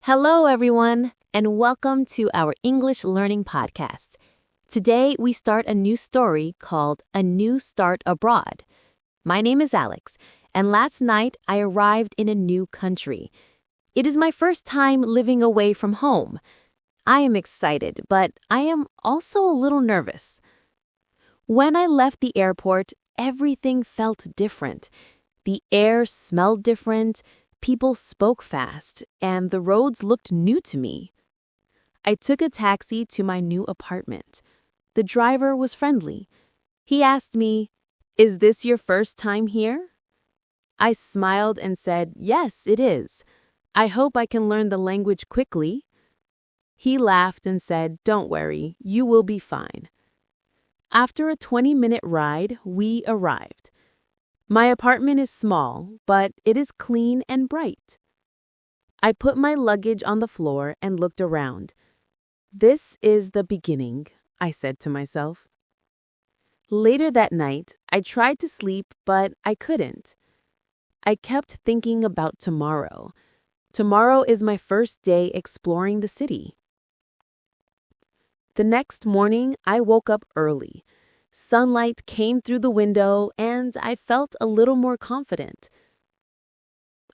Hello, everyone, and welcome to our English Learning Podcast. Today, we start a new story called A New Start Abroad. My name is Alex, and last night I arrived in a new country. It is my first time living away from home. I am excited, but I am also a little nervous. When I left the airport, everything felt different. The air smelled different. People spoke fast, and the roads looked new to me. I took a taxi to my new apartment. The driver was friendly. He asked me, "Is this your first time here?" I smiled and said, "Yes, it is. I hope I can learn the language quickly." He laughed and said, "Don't worry, you will be fine." After a 20-minute ride, we arrived. My apartment is small, but it is clean and bright. I put my luggage on the floor and looked around. This is the beginning, I said to myself. Later that night, I tried to sleep, but I couldn't. I kept thinking about tomorrow. Tomorrow is my first day exploring the city. The next morning, I woke up early. Sunlight came through the window, and I felt a little more confident.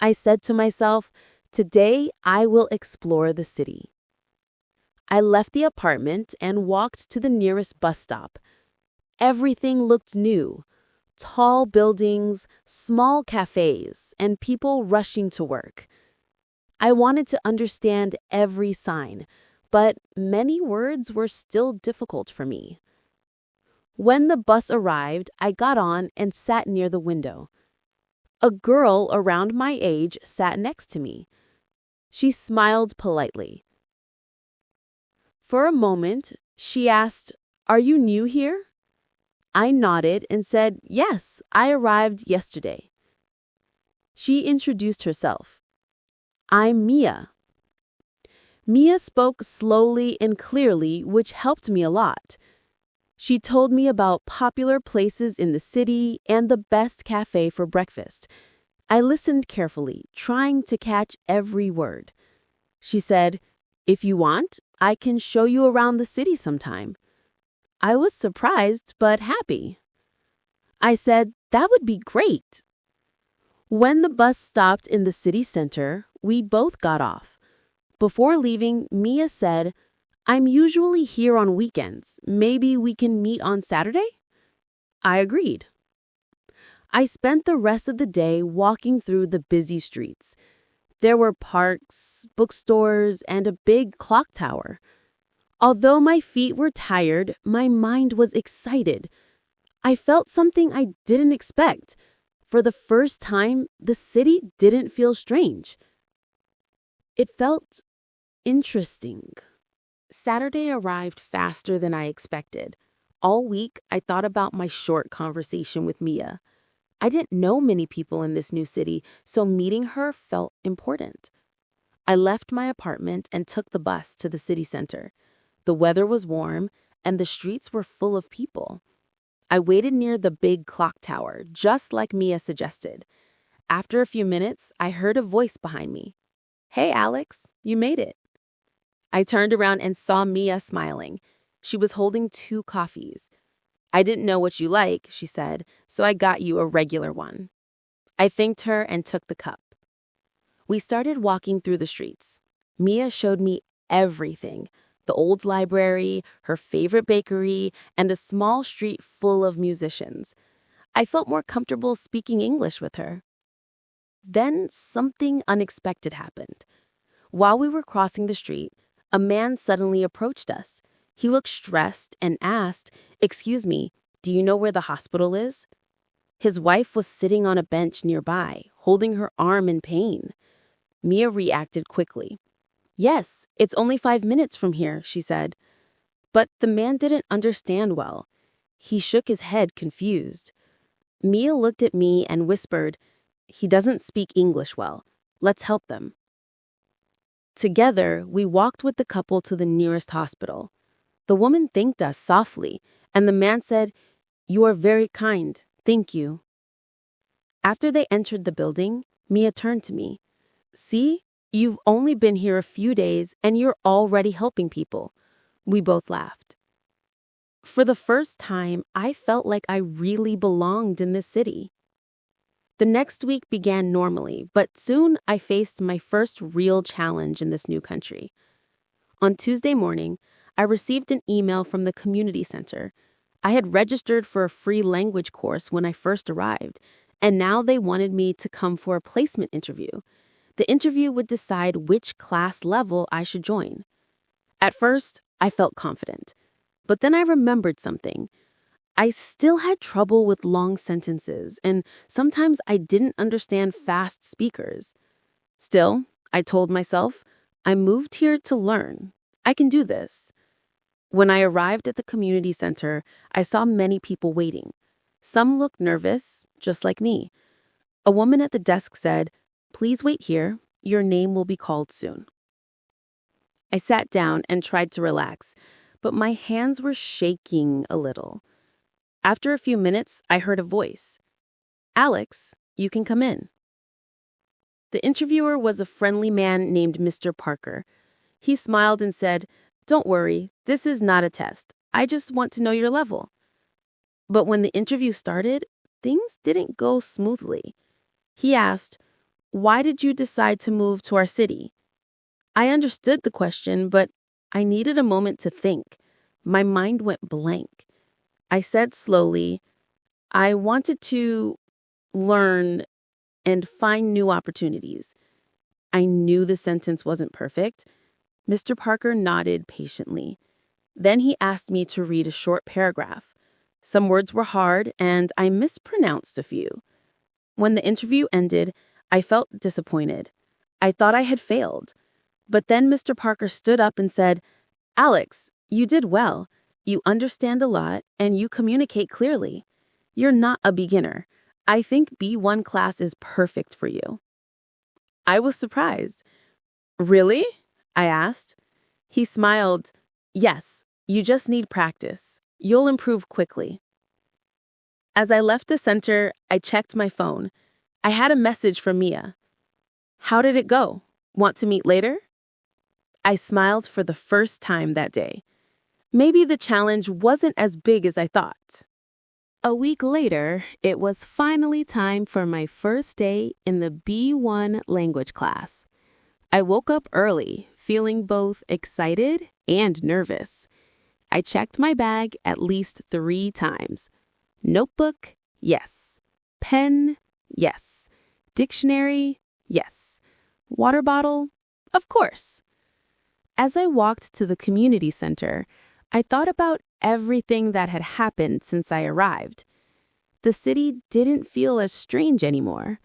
I said to myself, today I will explore the city. I left the apartment and walked to the nearest bus stop. Everything looked new. Tall buildings, small cafes, and people rushing to work. I wanted to understand every sign, but many words were still difficult for me. When the bus arrived, I got on and sat near the window. A girl around my age sat next to me. She smiled politely. For a moment, she asked, "Are you new here?" I nodded and said, "Yes, I arrived yesterday." She introduced herself. "I'm Mia." Mia spoke slowly and clearly, which helped me a lot. She told me about popular places in the city and the best cafe for breakfast. I listened carefully, trying to catch every word. She said, "If you want, I can show you around the city sometime." I was surprised but happy. I said, "That would be great." When the bus stopped in the city center, we both got off. Before leaving, Mia said, "I'm usually here on weekends. Maybe we can meet on Saturday?" I agreed. I spent the rest of the day walking through the busy streets. There were parks, bookstores, and a big clock tower. Although my feet were tired, my mind was excited. I felt something I didn't expect. For the first time, the city didn't feel strange. It felt interesting. Saturday arrived faster than I expected. All week, I thought about my short conversation with Mia. I didn't know many people in this new city, so meeting her felt important. I left my apartment and took the bus to the city center. The weather was warm, and the streets were full of people. I waited near the big clock tower, just like Mia suggested. After a few minutes, I heard a voice behind me. "Hey, Alex, you made it." I turned around and saw Mia smiling. She was holding 2 coffees. "I didn't know what you like," she said, "so I got you a regular one." I thanked her and took the cup. We started walking through the streets. Mia showed me everything: the old library, her favorite bakery, and a small street full of musicians. I felt more comfortable speaking English with her. Then something unexpected happened. While we were crossing the street, a man suddenly approached us. He looked stressed and asked, "Excuse me, do you know where the hospital is?" His wife was sitting on a bench nearby, holding her arm in pain. Mia reacted quickly. "Yes, it's only 5 minutes from here," she said. But the man didn't understand well. He shook his head, confused. Mia looked at me and whispered, "He doesn't speak English well. Let's help them." Together, we walked with the couple to the nearest hospital. The woman thanked us softly, and the man said, "You are very kind. Thank you." After they entered the building, Mia turned to me. "See, You've only been here a few days and you're already helping people." We both laughed. For the first time, I felt like I really belonged in this city. The next week began normally, but soon I faced my first real challenge in this new country. On Tuesday morning, I received an email from the community center. I had registered for a free language course when I first arrived, and now they wanted me to come for a placement interview. The interview would decide which class level I should join. At first, I felt confident, but then I remembered something. I still had trouble with long sentences, and sometimes I didn't understand fast speakers. Still, I told myself, I moved here to learn. I can do this. When I arrived at the community center, I saw many people waiting. Some looked nervous, just like me. A woman at the desk said, "Please wait here. Your name will be called soon." I sat down and tried to relax, but my hands were shaking a little. After a few minutes, I heard a voice. "Alex, you can come in." The interviewer was a friendly man named Mr. Parker. He smiled and said, "Don't worry, this is not a test. I just want to know your level." But when the interview started, things didn't go smoothly. He asked, "Why did you decide to move to our city?" I understood the question, but I needed a moment to think. My mind went blank. I said slowly, "I wanted to learn and find new opportunities." I knew the sentence wasn't perfect. Mr. Parker nodded patiently. Then he asked me to read a short paragraph. Some words were hard, and I mispronounced a few. When the interview ended, I felt disappointed. I thought I had failed. But then Mr. Parker stood up and said, "Alex, you did well. You understand a lot, and you communicate clearly. You're not a beginner. I think B1 class is perfect for you." I was surprised. "Really?" I asked. He smiled. "Yes, you just need practice. You'll improve quickly." As I left the center, I checked my phone. I had a message from Mia. "How did it go? Want to meet later?" I smiled for the first time that day. Maybe the challenge wasn't as big as I thought. A week later, it was finally time for my first day in the B1 language class. I woke up early, feeling both excited and nervous. I checked my bag at least 3 times. Notebook, yes. Pen, yes. Dictionary, yes. Water bottle, of course. As I walked to the community center, I thought about everything that had happened since I arrived. The city didn't feel as strange anymore.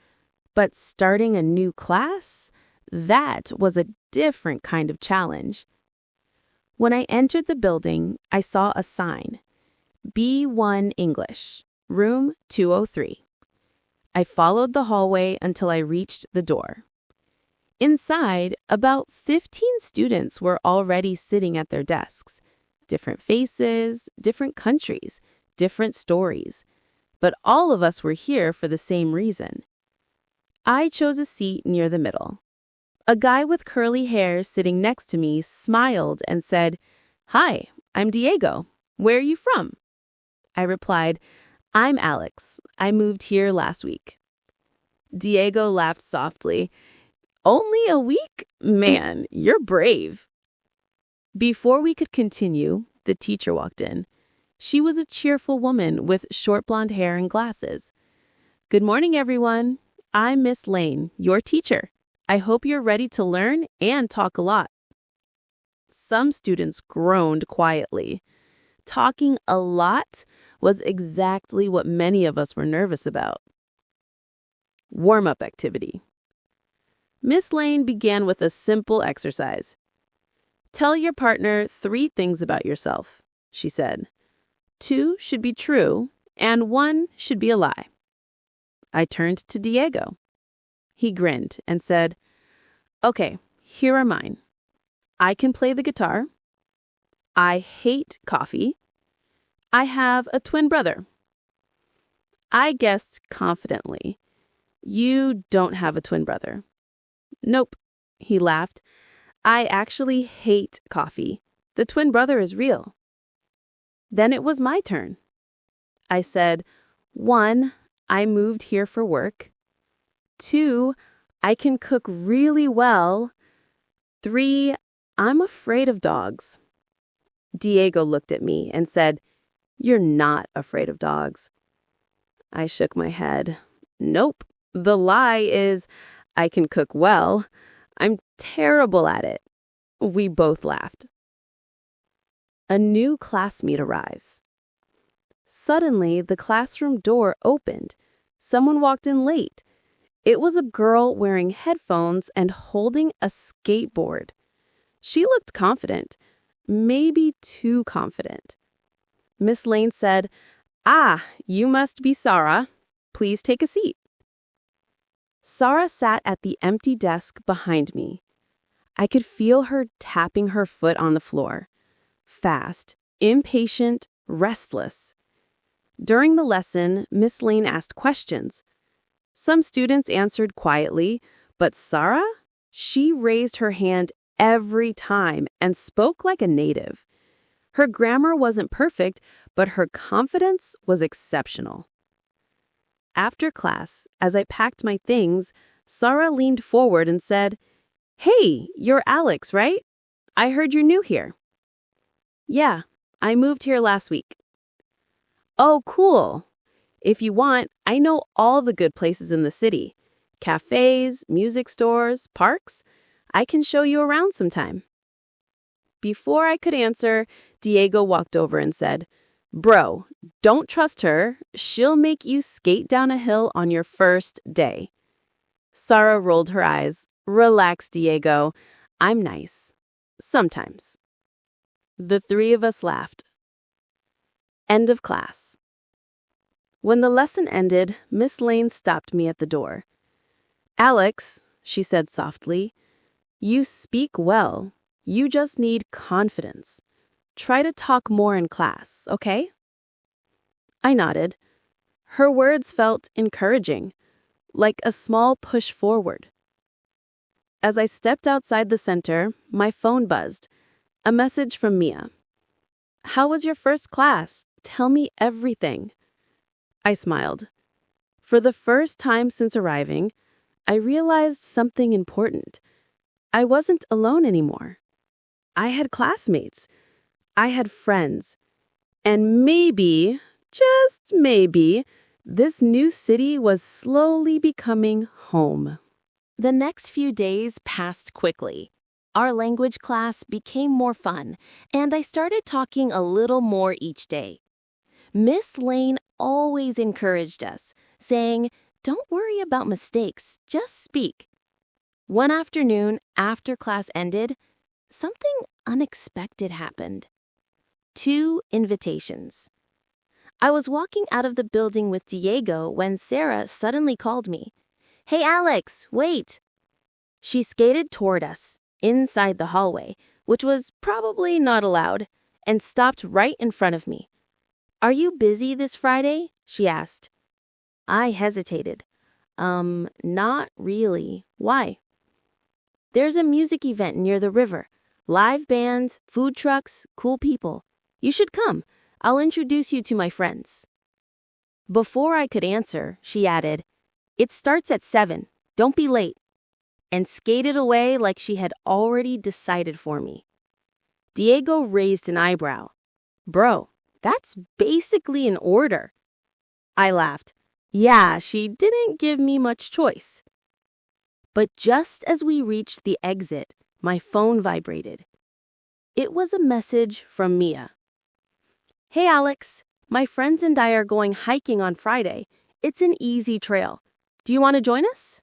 But starting a new class, that was a different kind of challenge. When I entered the building, I saw a sign, B1 English, room 203. I followed the hallway until I reached the door. Inside, about 15 students were already sitting at their desks. Different faces, different countries, different stories. But all of us were here for the same reason. I chose a seat near the middle. A guy with curly hair sitting next to me smiled and said, "Hi, I'm Diego. Where are you from?" I replied, "I'm Alex. I moved here last week." Diego laughed softly. "Only a week? Man, you're brave." Before we could continue, the teacher walked in. She was a cheerful woman with short blonde hair and glasses. "Good morning, everyone. I'm Miss Lane, your teacher. I hope you're ready to learn and talk a lot." Some students groaned quietly. Talking a lot was exactly what many of us were nervous about. Warm-up activity. Miss Lane began with a simple exercise. "Tell your partner 3 things about yourself," she said. 2 should be true, and 1 should be a lie. I turned to Diego. He grinned and said, "Okay, here are mine. I can play the guitar. I hate coffee. I have a twin brother." I guessed confidently, "You don't have a twin brother." "Nope, He laughed. I actually hate coffee. The twin brother is real. Then it was my turn. I said, 1, I moved here for work. 2, I can cook really well. 3, I'm afraid of dogs. Diego looked at me and said, You're not afraid of dogs. I shook my head. Nope. The lie is, I can cook well. I'm terrible at it. We both laughed. A new classmate arrives. Suddenly, the classroom door opened. Someone walked in late. It was a girl wearing headphones and holding a skateboard. She looked confident, maybe too confident. Miss Lane said, You must be Sarah. Please take a seat. Sarah sat at the empty desk behind me. I could feel her tapping her foot on the floor. Fast, impatient, restless. During the lesson, Miss Lane asked questions. Some students answered quietly, but Sarah? She raised her hand every time and spoke like a native. Her grammar wasn't perfect, but her confidence was exceptional. After class, as I packed my things, Sarah leaned forward and said, Hey, you're Alex, right? I heard you're new here. Yeah, I moved here last week. Oh, cool. If you want, I know all the good places in the city. Cafes, music stores, parks. I can show you around sometime. Before I could answer, Diego walked over and said, Bro, don't trust her. She'll make you skate down a hill on your first day. Sarah rolled her eyes. Relax, Diego. I'm nice. Sometimes. The three of us laughed. End of class. When the lesson ended, Miss Lane stopped me at the door. Alex, she said softly, you speak well. You just need confidence. Try to talk more in class, okay? I nodded. Her words felt encouraging, like a small push forward. As I stepped outside the center, my phone buzzed. A message from Mia. How was your first class? Tell me everything. I smiled. For the first time since arriving, I realized something important. I wasn't alone anymore. I had classmates. I had friends. And maybe, just maybe, this new city was slowly becoming home. The next few days passed quickly. Our language class became more fun, and I started talking a little more each day. Miss Lane always encouraged us, saying, Don't worry about mistakes, just speak. One afternoon, after class ended, something unexpected happened. 2 invitations. I was walking out of the building with Diego when Sarah suddenly called me. Hey, Alex, wait. She skated toward us, inside the hallway, which was probably not allowed, and stopped right in front of me. Are you busy this Friday? She asked. I hesitated. Not really. Why? There's a music event near the river. Live bands, food trucks, cool people. You should come. I'll introduce you to my friends. Before I could answer, she added, It starts at 7. Don't be late. And skated away like she had already decided for me. Diego raised an eyebrow. Bro, that's basically an order. I laughed. Yeah, she didn't give me much choice. But just as we reached the exit, my phone vibrated. It was a message from Mia. Hey, Alex. My friends and I are going hiking on Friday. It's an easy trail. Do you want to join us?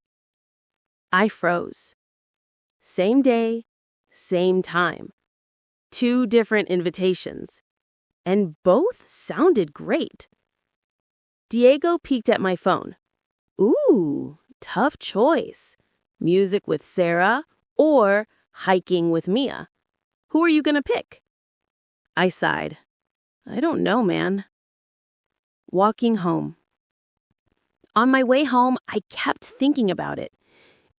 I froze. Same day, same time. 2 different invitations. And both sounded great. Diego peeked at my phone. Ooh, tough choice. Music with Sarah or hiking with Mia. Who are you going to pick? I sighed. I don't know, man. Walking home. On my way home, I kept thinking about it.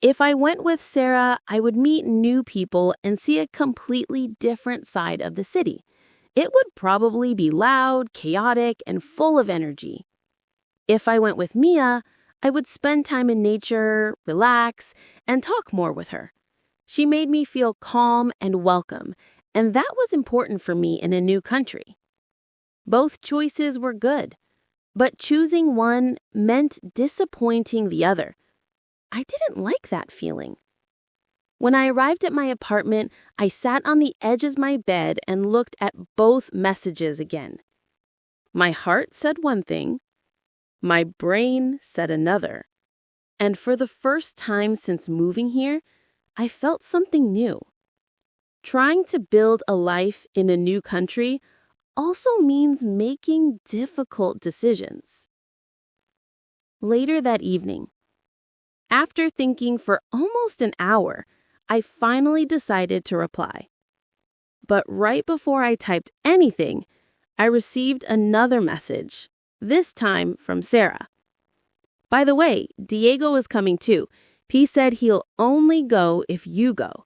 If I went with Sarah, I would meet new people and see a completely different side of the city. It would probably be loud, chaotic, and full of energy. If I went with Mia, I would spend time in nature, relax, and talk more with her. She made me feel calm and welcome, and that was important for me in a new country. Both choices were good, but choosing one meant disappointing the other. I didn't like that feeling. When I arrived at my apartment, I sat on the edge of my bed and looked at both messages again. My heart said one thing, my brain said another. And for the first time since moving here, I felt something new. Trying to build a life in a new country also means making difficult decisions. Later that evening, after thinking for almost an hour, I finally decided to reply. But right before I typed anything, I received another message, this time from Sarah. By the way, Diego is coming too. He said he'll only go if you go.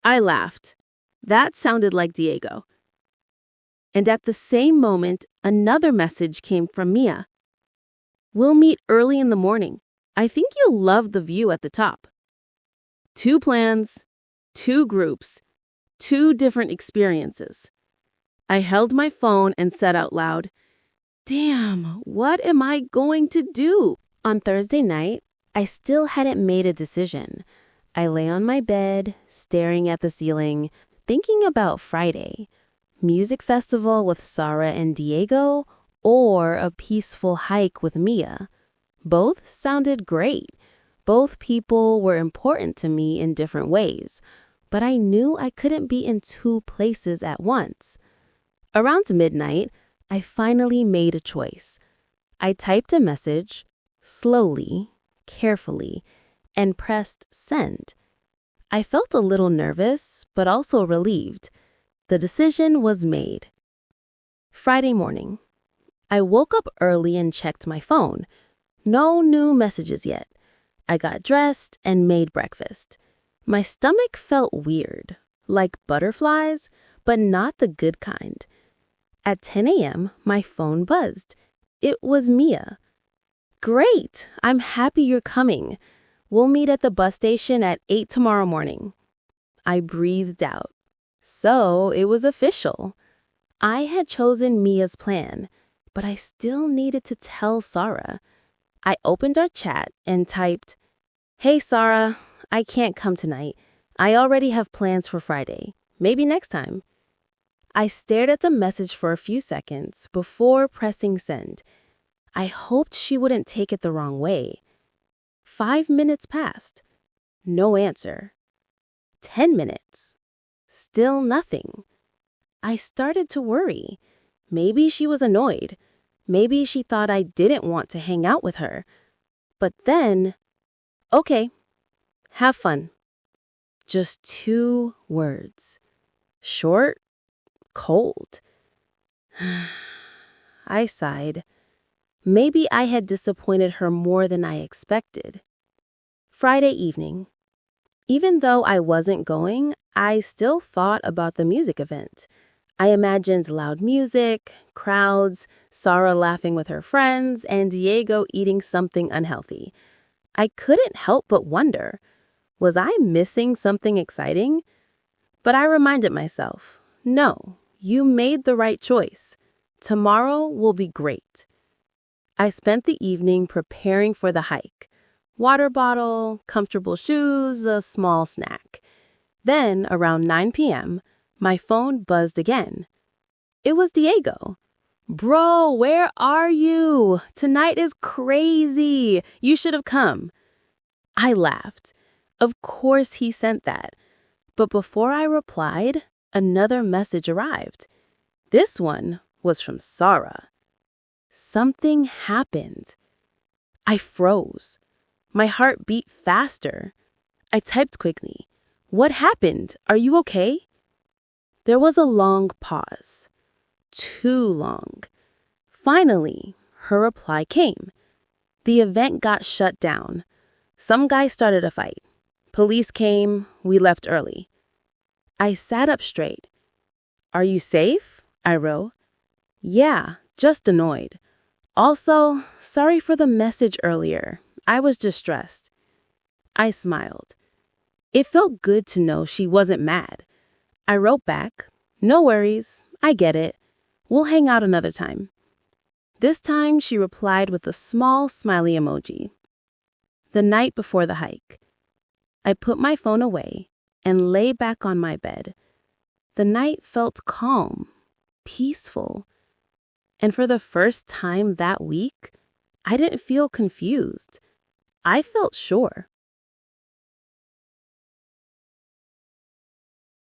I laughed. That sounded like Diego. And at the same moment, another message came from Mia. We'll meet early in the morning. I think you'll love the view at the top. 2 plans, 2 groups, 2 different experiences. I held my phone and said out loud, "Damn, what am I going to do?" On Thursday night, I still hadn't made a decision. I lay on my bed, staring at the ceiling, thinking about Friday. Music festival with Sarah and Diego, or a peaceful hike with Mia. Both sounded great. Both people were important to me in different ways, but I knew I couldn't be in 2 places at once. Around midnight, I finally made a choice. I typed a message, slowly, carefully, and pressed send. I felt a little nervous, but also relieved. The decision was made. Friday morning. I woke up early and checked my phone. No new messages yet. I got dressed and made breakfast. My stomach felt weird, like butterflies, but not the good kind. At 10 a.m., my phone buzzed. It was Mia. "Great! I'm happy you're coming. We'll meet at the bus station at 8 tomorrow morning." I breathed out. So it was official. I had chosen Mia's plan, but I still needed to tell Sarah. I opened our chat and typed, "Hey Sarah, I can't come tonight. I already have plans for Friday. Maybe next time." I stared at the message for a few seconds before pressing send. I hoped she wouldn't take it the wrong way. 5 minutes passed. No answer. 10 minutes. Still nothing. I started to worry. Maybe she was annoyed. Maybe she thought I didn't want to hang out with her. But then, "Okay, have fun." Just 2 words. Short, cold. I sighed. Maybe I had disappointed her more than I expected. Friday evening. Even though I wasn't going, I still thought about the music event. I imagined loud music, crowds, Sarah laughing with her friends, and Diego eating something unhealthy. I couldn't help but wonder, was I missing something exciting? But I reminded myself, no, you made the right choice. Tomorrow will be great. I spent the evening preparing for the hike. Water bottle, comfortable shoes, a small snack. Then, around 9 p.m., my phone buzzed again. It was Diego. "Bro, where are you? Tonight is crazy. You should have come." I laughed. Of course he sent that. But before I replied, another message arrived. This one was from Sarah. Something happened. I froze. My heart beat faster. I typed quickly, "What happened? Are you okay?" There was a long pause. Too long. Finally, her reply came. The event got shut down. Some guy started a fight. Police came, we left early. I sat up straight. Are you safe? I wrote. Yeah, just annoyed. Also, sorry for the message earlier. I was distressed. I smiled. It felt good to know she wasn't mad. I wrote back, no worries, I get it. We'll hang out another time. This time she replied with a small smiley emoji. The night before the hike, I put my phone away and lay back on my bed. The night felt calm, peaceful. And for the first time that week, I didn't feel confused. I felt sure.